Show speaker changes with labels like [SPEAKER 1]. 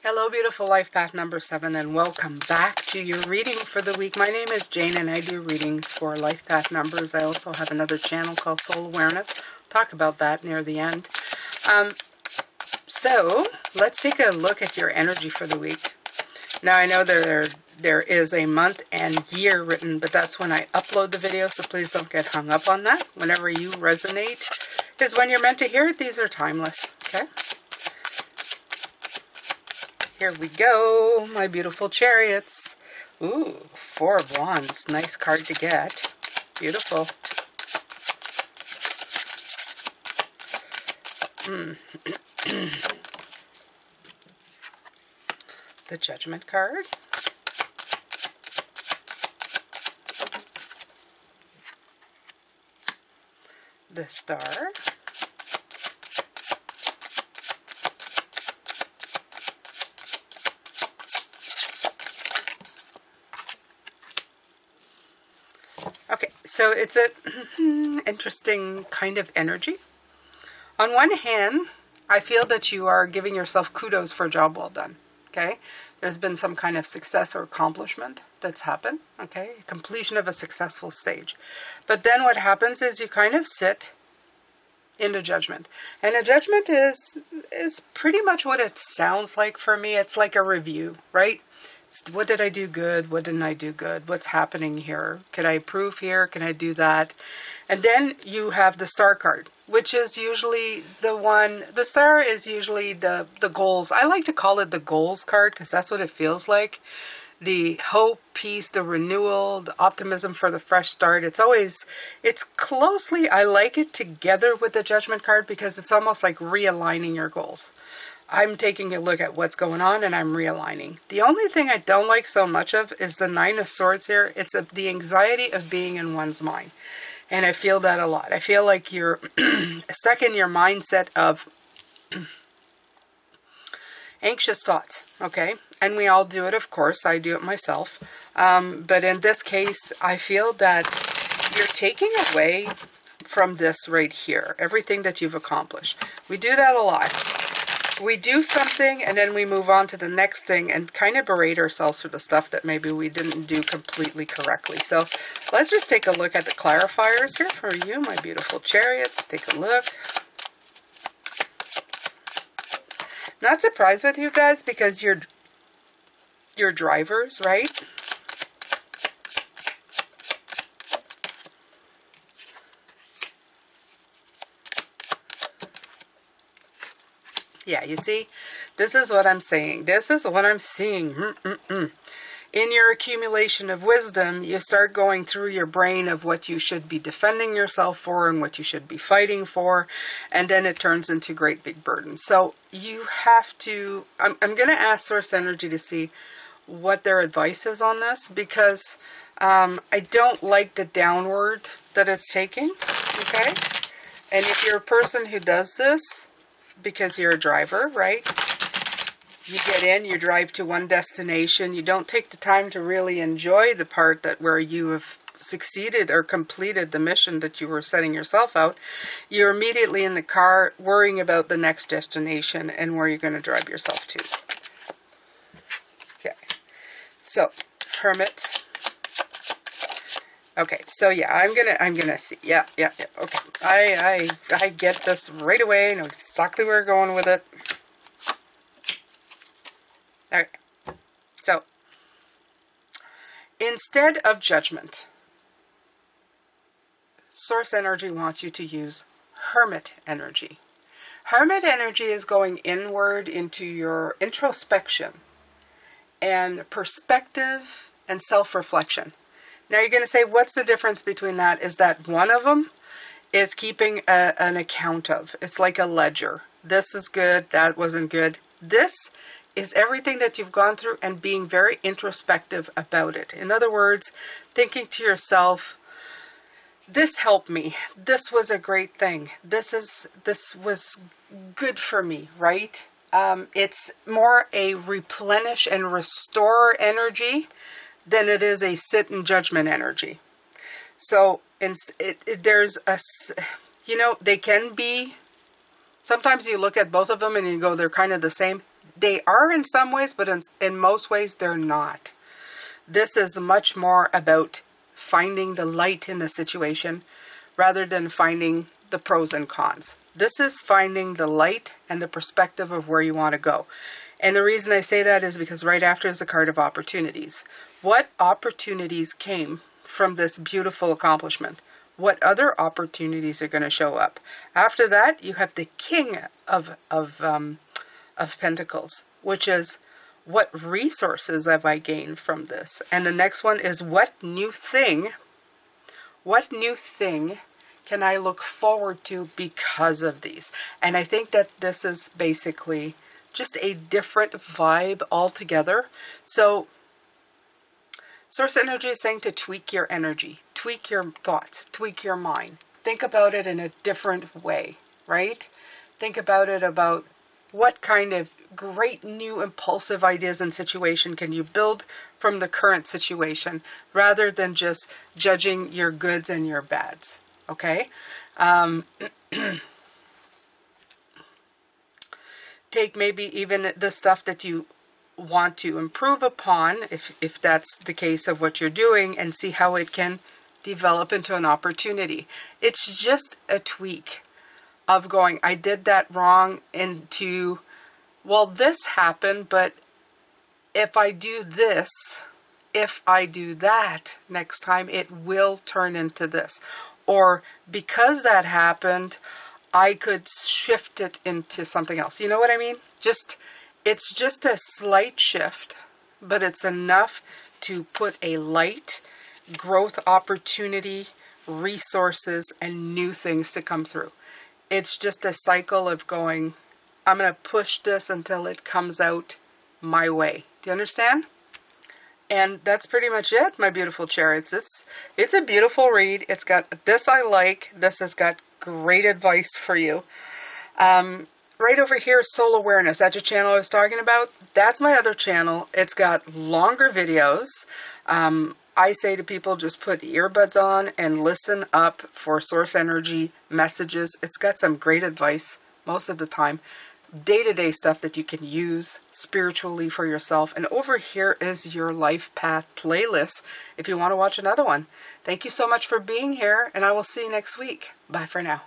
[SPEAKER 1] Hello, beautiful life path number 7, and welcome back to your reading for the week. My name is Jane, and I do readings for life path numbers. I also have another channel called Soul Awareness. I'll talk about that near the end. So let's take a look at your energy for the week. Now, I know there is a month and year written, but that's when I upload the video, so please don't get hung up on that. Whenever you resonate is when you're meant to hear it. These are timeless, okay? Here we go, my beautiful chariots. Ooh, 4 of Wands. Nice card to get. Beautiful. The Judgment card. The Star. Okay, so it's a interesting kind of energy. On one hand, I feel that you are giving yourself kudos for a job well done, okay? There's been some kind of success or accomplishment that's happened, okay? Completion of a successful stage. But then what happens is you kind of sit in the judgment. And a judgment is pretty much what it sounds like for me. It's like a review, right? What did I do good? What didn't I do good? What's happening here? Can I improve here? Can I do that? And then you have the Star card, which is usually the one, the Star is usually the goals. I like to call it the goals card because that's what it feels like. The hope, peace, the renewal, the optimism for the fresh start. It's closely, I like it together with the Judgment card because it's almost like realigning your goals. I'm taking a look at what's going on and I'm realigning. The only thing I don't like so much of is the 9 of Swords here. It's the anxiety of being in one's mind. And I feel that a lot. I feel like you're stuck in your mindset of anxious thoughts, okay? And we all do it, of course. I do it myself. But in this case, I feel that you're taking away from this right here, everything that you've accomplished. We do that a lot. We do something and then we move on to the next thing and kind of berate ourselves for the stuff that maybe we didn't do completely correctly. So let's just take a look at the clarifiers here for you, my beautiful chariots. Take a look. Not surprised with you guys because you're drivers, right? Yeah, you see, this is what I'm saying. This is what I'm seeing. In your accumulation of wisdom, you start going through your brain of what you should be defending yourself for and what you should be fighting for, and then it turns into great big burdens. So you have to, I'm going to ask Source Energy to see what their advice is on this, because I don't like the downward that it's taking, okay? And if you're a person who does this, because you're a driver, right? You get in, you drive to one destination, you don't take the time to really enjoy the part that where you have succeeded or completed the mission that you were setting yourself out. You're immediately in the car worrying about the next destination and where you're going to drive yourself to. Okay, so Hermit. Okay, so yeah, I'm gonna see. Yeah. Okay, I get this right away. I know exactly where we're going with it. All right. So instead of judgment, Source Energy wants you to use Hermit energy. Hermit energy is going inward into your introspection and perspective and self-reflection. Now you're going to say, what's the difference between that? Is that one of them is keeping an account of. It's like a ledger. This is good, that wasn't good. This is everything that you've gone through and being very introspective about it. In other words, thinking to yourself, this helped me. This was a great thing. This was good for me, right? It's more a replenish and restore energy than it is a sit in judgment energy. So there's a, you know, they can be, sometimes you look at both of them and you go, they're kind of the same. They are in some ways, but in most ways they're not. This is much more about finding the light in the situation rather than finding the pros and cons. This is finding the light and the perspective of where you want to go. And the reason I say that is because right after is the card of opportunities. What opportunities came from this beautiful accomplishment? What other opportunities are going to show up? After that, you have the King of Pentacles, which is what resources have I gained from this? And the next one is what new thing can I look forward to because of these? And I think that this is basically just a different vibe altogether. So Source Energy is saying to tweak your energy, tweak your thoughts, tweak your mind. Think about it in a different way, right? Think about it about what kind of great new impulsive ideas and situation can you build from the current situation rather than just judging your goods and your bads, okay? Take maybe even the stuff that you want to improve upon, if that's the case of what you're doing, and see how it can develop into an opportunity. It's just a tweak of going, I did that wrong, into, well, this happened, but if I do this, if I do that next time, it will turn into this. Or because that happened, I could shift it into something else. You know what I mean? It's just a slight shift, but it's enough to put a light, growth opportunity, resources, and new things to come through. It's just a cycle of going, I'm going to push this until it comes out my way. Do you understand? And that's pretty much it, my beautiful chariots. It's a beautiful read. It's got this I like. This has got great advice for you. Right over here, Soul Awareness. That's your channel I was talking about. That's my other channel. It's got longer videos. I say to people, just put earbuds on and listen up for Source Energy messages. It's got some great advice most of the time. Day-to-day stuff that you can use spiritually for yourself. And over here is your Life Path playlist if you want to watch another one. Thank you so much for being here, and I will see you next week. Bye for now.